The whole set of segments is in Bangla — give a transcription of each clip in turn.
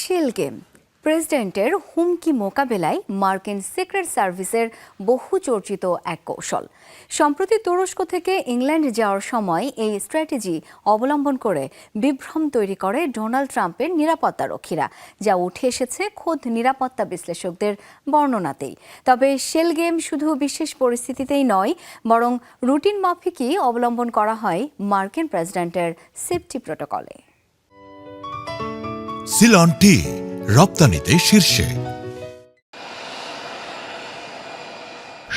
শেল গেম প্রেসিডেন্টের হুমকি মোকাবেলায় মার্কিন সিক্রেট সার্ভিসের বহু চর্চিত এক কৌশল। সম্প্রতি তুরস্ক থেকে ইংল্যান্ড যাওয়ার সময় এই স্ট্র্যাটেজি অবলম্বন করে বিভ্রম তৈরি করে ডোনাল্ড ট্রাম্পের নিরাপত্তারক্ষীরা, যা উঠে এসেছে খোদ নিরাপত্তা বিশ্লেষকদের বর্ণনাতেই। তবে শেল গেম শুধু বিশেষ পরিস্থিতিতেই নয়, বরং রুটিন মাফিকই অবলম্বন করা হয় মার্কিন প্রেসিডেন্টের সেফটি প্রটোকলে। সিলন টি রপ্তানিতে শীর্ষে।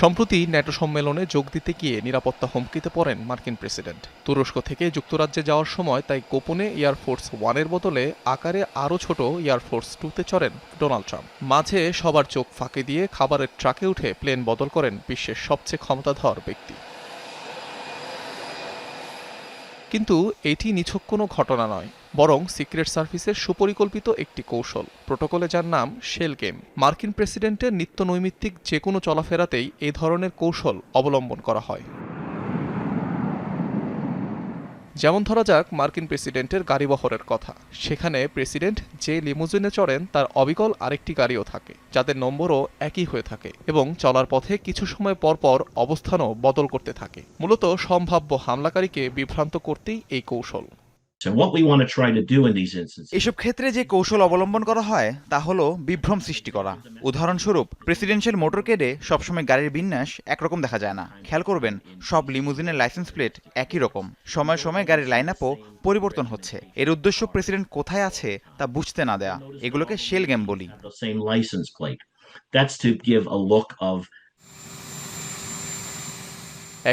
সম্প্রতি ন্যাটো সম্মেলনে যোগ দিতে গিয়ে নিরাপত্তা হুমকিতে পড়েন মার্কিন প্রেসিডেন্ট। তুরস্ক থেকে যুক্তরাজ্যে যাওয়ার সময় তাই গোপনে এয়ারফোর্স ওয়ানের বদলে আকারে আরও ছোট এয়ারফোর্স টুতে চড়েন ডোনাল্ড ট্রাম্প। মাঝে সবার চোখ ফাঁকি দিয়ে খাবারের ট্রাকে উঠে প্লেন বদল করেন বিশ্বের সবচেয়ে ক্ষমতাধর ব্যক্তি। কিন্তু এটি নিছক কোনো ঘটনা নয়, বরং সিক্রেট সার্ভিসের সুপরিকল্পিত একটি কৌশল, প্রোটোকলে যার নাম শেল গেম। মার্কিন প্রেসিডেন্টের নিত্য নৈমিত্তিক যে কোনো চলাফেরাতেই এই ধরনের কৌশল অবলম্বন করা হয়। যেমন ধরা যাক মার্কিন প্রেসিডেন্টের গাড়িবহরের কথা। সেখানে প্রেসিডেন্ট যে লিমুজিনে চড়েন তার অবিকল আরেকটি গাড়িও থাকে, যাদের নম্বরও একই হয়ে থাকে এবং চলার পথে কিছু সময় পর পর অবস্থানও বদল করতে থাকে। মূলত সম্ভাব্য হামলাকারীকে বিভ্রান্ত করতেই এই কৌশল। এসব ক্ষেত্রে যে কৌশল অবলম্বন করা হয় তা হলো বিভ্রম সৃষ্টি করা। উদাহরণস্বরূপ, প্রেসিডেন্সিয়াল মোটরকেডে সবসময় গাড়ির বিন্যাস একরকম দেখা যায় না। খেয়াল করবেন, সব লিমুজিনের লাইসেন্স প্লেট একই রকম। সময় সময় গাড়ির লাইন আপও পরিবর্তন হচ্ছে। এর উদ্দেশ্য প্রেসিডেন্ট কোথায় আছে তা বুঝতে না দেয়া। এগুলোকে শেল গেম বলি।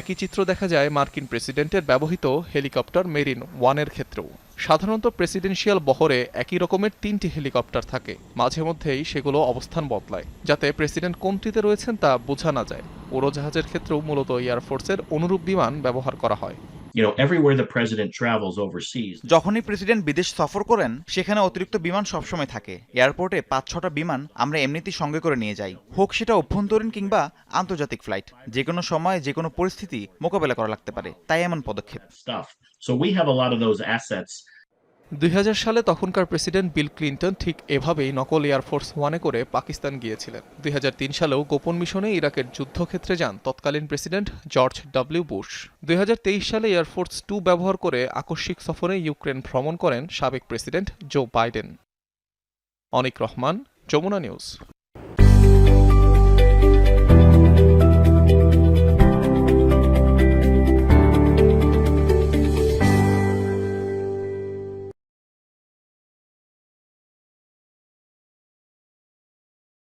একই চিত্র দেখা যায় মার্কিন প্রেসিডেন্টের ব্যবহৃত হেলিকপ্টার মেরিন ওয়ানের ক্ষেত্রেও। সাধারণত প্রেসিডেন্সিয়াল বহরে একই রকমের 3টি হেলিকপ্টার থাকে। মাঝে মধ্যেই সেগুলো অবস্থান বদলায়, যাতে প্রেসিডেন্ট কোনটিতে রয়েছেন তা বোঝা না যায়। উড়োজাহাজের ক্ষেত্রেও মূলত এয়ারফোর্সের অনুরূপ বিমান ব্যবহার করা হয়। যখনই প্রেসিডেন্ট বিদেশ সফর করেন, সেখানে অতিরিক্ত বিমান সবসময় থাকে। এয়ারপোর্টে 5-6টা বিমান আমরা এমনিতেই সঙ্গে করে নিয়ে যাই, হোক সেটা অভ্যন্তরীণ কিংবা আন্তর্জাতিক ফ্লাইট। যে কোনো সময় যে কোনো পরিস্থিতি মোকাবেলা করা লাগতে পারে, তাই এমন পদক্ষেপ। 2000 সালে তখনকার প্রেসিডেন্ট বিল ক্লিন্টন ঠিক এভাবেই নকল এয়ারফোর্স ওয়ানে করে পাকিস্তান গিয়েছিলেন। 2003 সালেও গোপন মিশনে ইরাকের যুদ্ধক্ষেত্রে যান তৎকালীন প্রেসিডেন্ট জর্জ ডব্লিউ বুশ। 2023 সালে এয়ারফোর্স 2 ব্যবহার করে আকস্মিক সফরে ইউক্রেন ভ্রমণ করেন সাবেক প্রেসিডেন্ট জো বাইডেন। অনিক রহমান, যমুনা নিউজ।